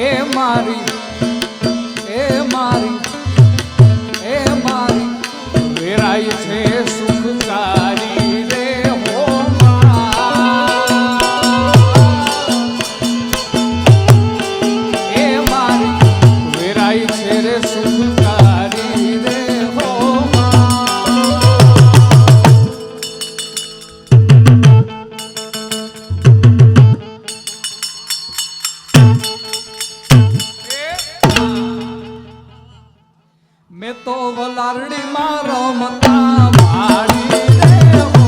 એ મારી વેરાય છે સુખકારી રે હો એ મારી વેરાય છે રે સુખકારી રે હો મેં તો વલારડી માં રમતા માડી રે હો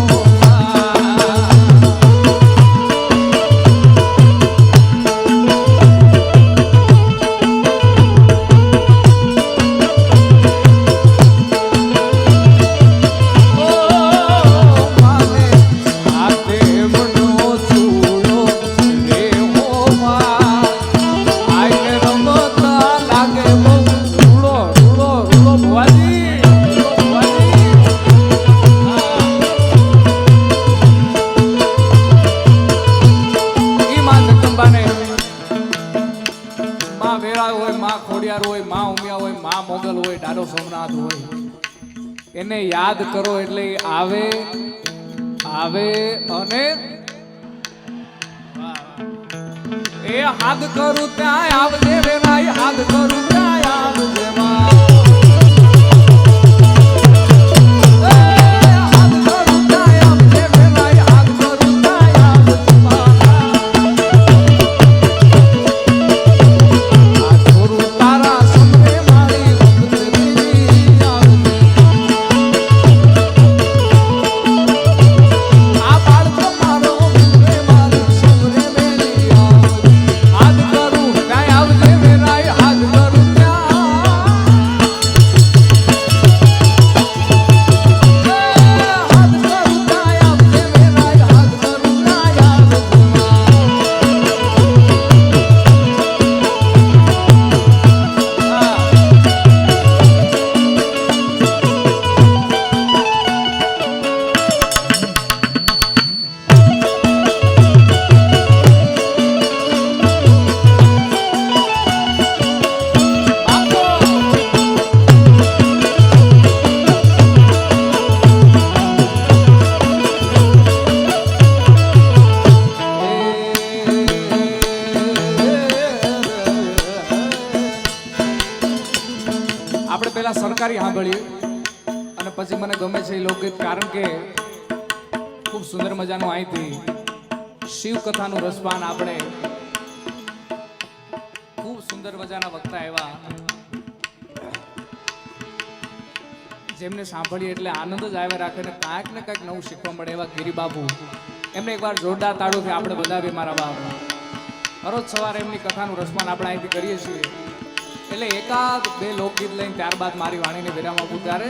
એને યાદ કરો એટલે આવે અને એ હાથ કરું ત્યાં આવજે વેરાય હાથ કરું ત્યાં આવજે સરકારી સાંભળ્યું અને પછી મને ગમે છે એ લોકગીત કારણ કે ખૂબ સુંદર મજાનું અહીંથી શિવ કથાનું રસપાન આપણે ખૂબ સુંદર મજાના વક્તા એવા જેમને સાંભળીએ એટલે આનંદ જ આવે રાખે ને કાંઈક ને કાંઈક નવું શીખવા મળે એવા ગિરિબાબુ એમને એકવાર જોરદાર તાળુથી આપણે બધા મારા બાપ હરોજ સવારે એમની કથાનું રસપાન આપણે અહીંથી કરીએ છીએ એટલે એકાદ બે લોકગીત લઈને ત્યારબાદ મારી વાણીને વિરામ આપું ત્યારે